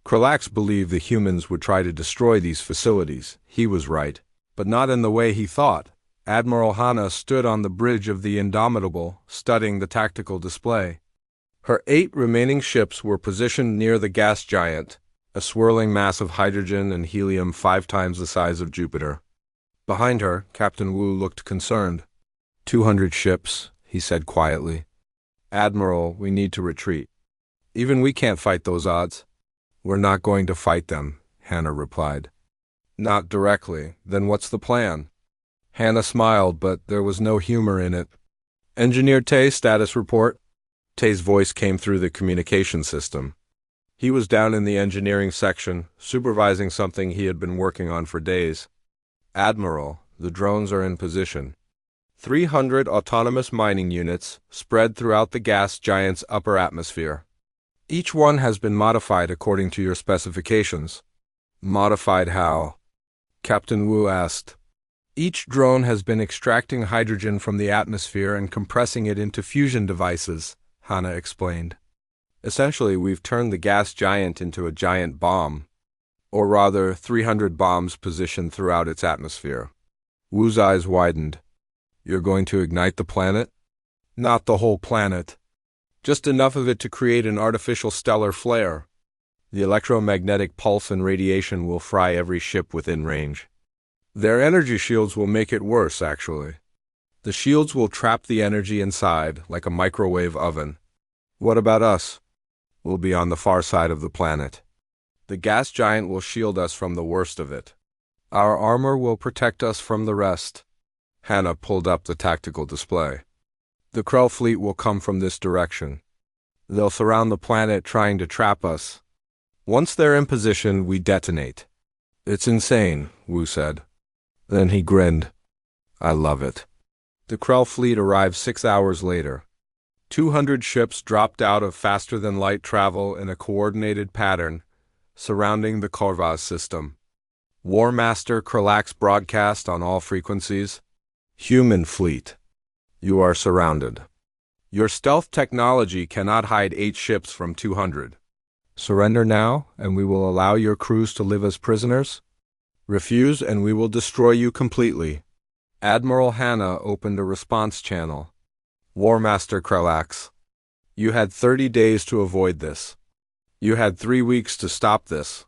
Krellex believed the humans would try to destroy these facilities. He was right, but not in the way he thought. Admiral Hannah stood on the bridge of the Indomitable, studying the tactical display. Her 8 remaining ships were positioned near the gas giant, a swirling mass of hydrogen and helium 5 times the size of Jupiter. Behind her, Captain Wu looked concerned. 200 ships, he said quietly. Admiral, we need to retreat. Even we can't fight those odds. We're not going to fight them, Hannah replied. Not directly. Then what's the plan? Hannah smiled, but there was no humor in it. Engineer Tay, status report. Tay's voice came through the communication system. He was down in the engineering section, supervising something he had been working on for days. Admiral, the drones are in position. 300 autonomous mining units spread throughout the gas giant's upper atmosphere. Each one has been modified according to your specifications. Modified how? Captain Wu asked. Each drone has been extracting hydrogen from the atmosphere and compressing it into fusion devices, Hannah explained. Essentially, we've turned the gas giant into a giant bomb. Or rather, 300 bombs positioned throughout its atmosphere. Wu's eyes widened. You're going to ignite the planet? Not the whole planet. Just enough of it to create an artificial stellar flare. The electromagnetic pulse and radiation will fry every ship within range. Their energy shields will make it worse, actually. The shields will trap the energy inside, like a microwave oven. What about us? We'll be on the far side of the planet. The gas giant will shield us from the worst of it. Our armor will protect us from the rest. Hannah pulled up the tactical display. The Krell fleet will come from this direction. They'll surround the planet trying to trap us. Once they're in position, we detonate. It's insane, Wu said. Then he grinned. I love it. The Krell fleet arrived 6 hours later. 200 ships dropped out of faster-than-light travel in a coordinated pattern, surrounding the Corvus system. War Master Krellex broadcast on all frequencies. Human fleet. You are surrounded. Your stealth technology cannot hide 8 ships from 200. Surrender now, and we will allow your crews to live as prisoners. Refuse, and we will destroy you completely. Admiral Hannah opened a response channel. War Master Krellex, you had 30 days to avoid this. You had 3 weeks to stop this.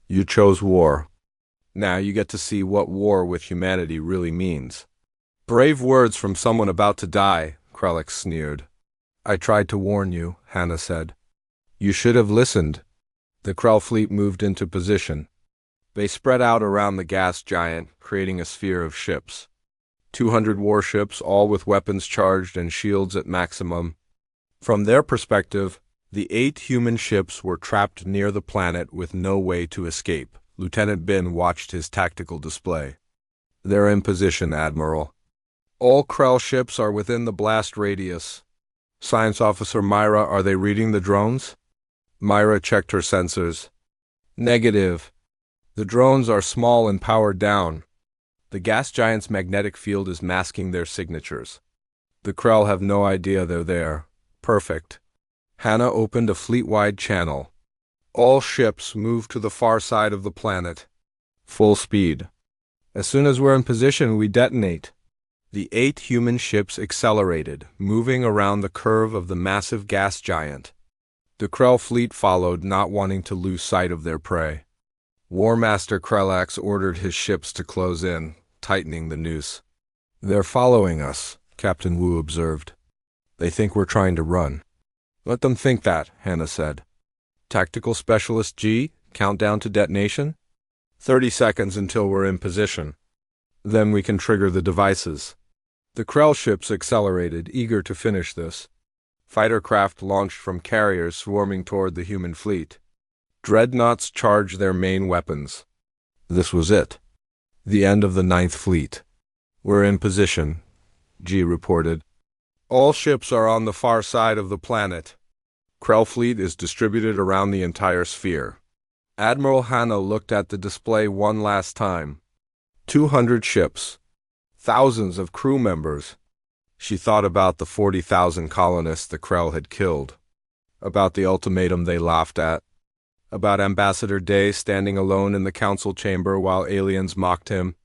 You chose war. Now you get to see what war with humanity really means. Brave words from someone about to die, Krellex sneered. I tried to warn you, Hannah said. You should have listened. The Krell fleet moved into position. They spread out around the gas giant, creating a sphere of ships. 200 warships, all with weapons charged and shields at maximum. From their perspective, the 8 human ships were trapped near the planet with no way to escape. Lieutenant Bin watched his tactical display. They're in position, Admiral. All Krell ships are within the blast radius. Science Officer Myra, are they reading the drones? Myra checked her sensors. Negative. The drones are small and powered down. The gas giant's magnetic field is masking their signatures. The Krell have no idea they're there. Perfect. Hannah opened a fleet-wide channel. All ships move to the far side of the planet. Full speed. As soon as we're in position, we detonate. The 8 human ships accelerated, moving around the curve of the massive gas giant. The Krell fleet followed, not wanting to lose sight of their prey. War Master Krellax ordered his ships to close in, tightening the noose. They're following us, Captain Wu observed. They think we're trying to run. Let them think that, Hannah said. Tactical Specialist G, countdown to detonation? 30 seconds until we're in position. Then we can trigger the devices. The Krell ships accelerated, eager to finish this. Fighter craft launched from carriers swarming toward the human fleet. Dreadnoughts charged their main weapons. This was it. The end of the 9th Fleet. We're in position, G reported. All ships are on the far side of the planet. Krell fleet is distributed around the entire sphere. Admiral Hannah looked at the display one last time. 200 ships. Thousands of crew members. She thought about the 40,000 colonists the Krell had killed. About the ultimatum they laughed at. About Ambassador Day standing alone in the council chamber while aliens mocked him.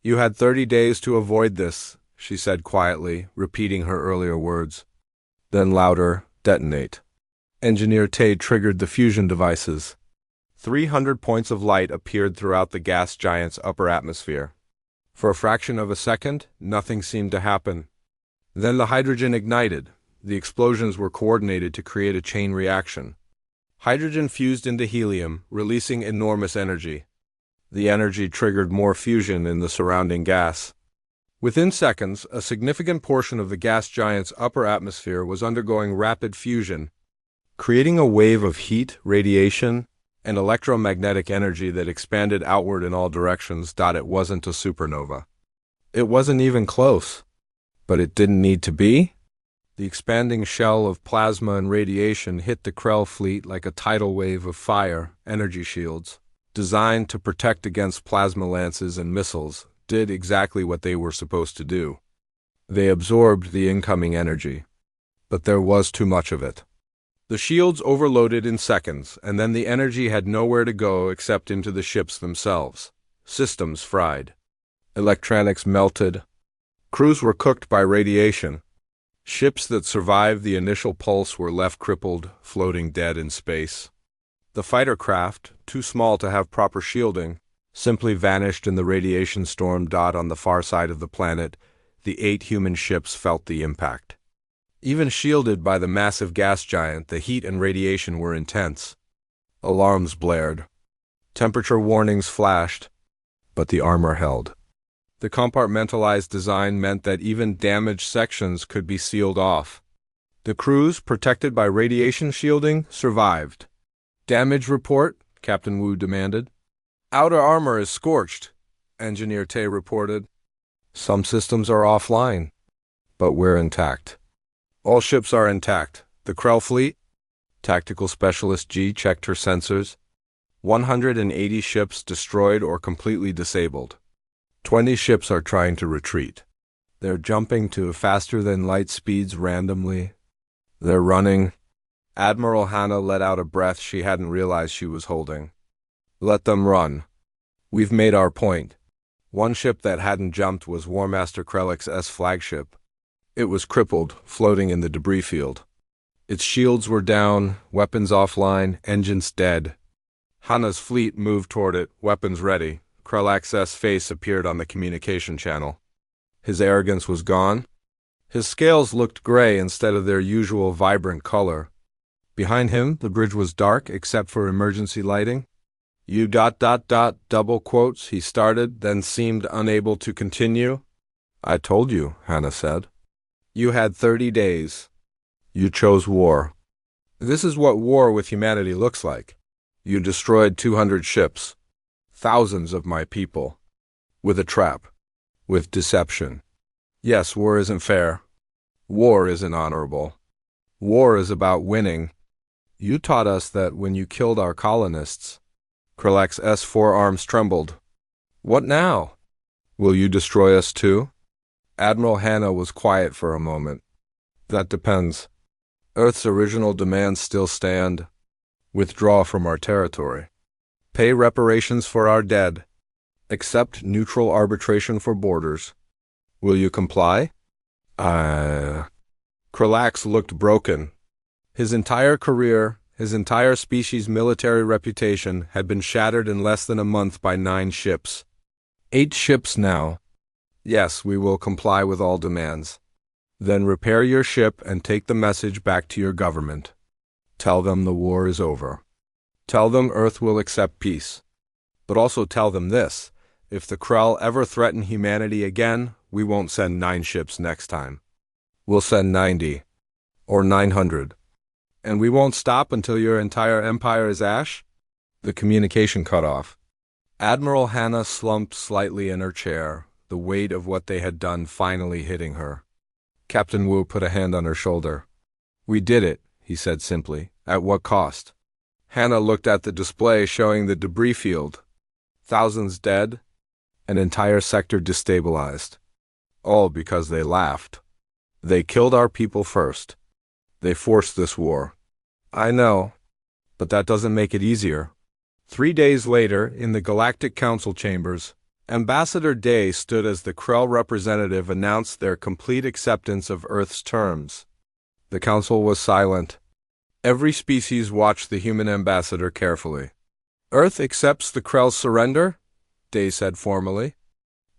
You had 30 days to avoid this, she said quietly, repeating her earlier words. Then louder, detonate. Engineer Tay triggered the fusion devices. 300 points of light appeared throughout the gas giant's upper atmosphere. For a fraction of a second, nothing seemed to happen. Then the hydrogen ignited. The explosions were coordinated to create a chain reaction. Hydrogen fused into helium, releasing enormous energy. The energy triggered more fusion in the surrounding gas. Within seconds, a significant portion of the gas giant's upper atmosphere was undergoing rapid fusion, creating a wave of heat, radiation, and electromagnetic energy that expanded outward in all directions. It wasn't a supernova. It wasn't even close. But it didn't need to be? The expanding shell of plasma and radiation hit the Krell fleet like a tidal wave of fire. Energy shields, designed to protect against plasma lances and missiles, did exactly what they were supposed to do. They absorbed the incoming energy. But there was too much of it. The shields overloaded in seconds, and then the energy had nowhere to go except into the ships themselves. Systems fried. Electronics melted. Crews were cooked by radiation. Ships that survived the initial pulse were left crippled, floating dead in space. The fighter craft, too small to have proper shielding, simply vanished in the radiation storm. On the far side of the planet, the 8 human ships felt the impact. Even shielded by the massive gas giant, the heat and radiation were intense. Alarms blared. Temperature warnings flashed, but the armor held. The compartmentalized design meant that even damaged sections could be sealed off. The crews, protected by radiation shielding, survived. Damage report, Captain Wu demanded. Outer armor is scorched, Engineer Tay reported. Some systems are offline, but we're intact. All ships are intact. The Krell fleet? Tactical Specialist G checked her sensors. 180 ships destroyed or completely disabled. 20 ships are trying to retreat. They're jumping to faster-than-light speeds randomly. They're running. Admiral Hannah let out a breath she hadn't realized she was holding. Let them run. We've made our point. One ship that hadn't jumped was War Master Krellax's flagship. It was crippled, floating in the debris field. Its shields were down, weapons offline, engines dead. Hannah's fleet moved toward it, weapons ready. Krellax's face appeared on the communication channel. His arrogance was gone. His scales looked gray instead of their usual vibrant color. Behind him, the bridge was dark except for emergency lighting. You ... double quotes, he started, then seemed unable to continue. I told you, Hannah said. You had 30 days. You chose war. This is what war with humanity looks like. You destroyed 200 ships. Thousands of my people. With a trap. with deception. Yes, war isn't fair. War isn't honorable. War is about winning. You taught us that when you killed our colonists. Kralak's forearms trembled. What now? Will you destroy us too? Admiral Hanna was quiet for a moment. That depends. Earth's original demands still stand. Withdraw from our territory. Pay reparations for our dead. Accept neutral arbitration for borders. Will you comply? Kralak looked broken. His entire career, his entire species' military reputation had been shattered in less than a month by 9 ships. 8 ships now. Yes, we will comply with all demands. Then repair your ship and take the message back to your government. Tell them the war is over. Tell them Earth will accept peace. But also tell them this: if the Krell ever threaten humanity again, we won't send 9 ships next time. We'll send 90. Or 900. And we won't stop until your entire empire is ash? The communication cut off. Admiral Hanna slumped slightly in her chair, the weight of what they had done finally hitting her. Captain Wu put a hand on her shoulder. We did it, he said simply. At what cost? Hanna looked at the display showing the debris field. Thousands dead, an entire sector destabilized. All because they laughed. They killed our people first. They forced this war. I know, but that doesn't make it easier. 3 days later, in the Galactic Council chambers, Ambassador Day stood as the Krell representative announced their complete acceptance of Earth's terms. The council was silent. Every species watched the human ambassador carefully. Earth accepts the Krell's surrender? Day said formally.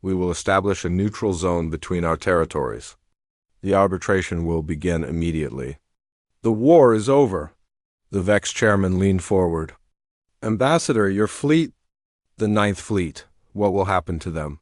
We will establish a neutral zone between our territories. The arbitration will begin immediately. The war is over. The Vex chairman leaned forward. Ambassador, your fleet... The 9th Fleet. What will happen to them?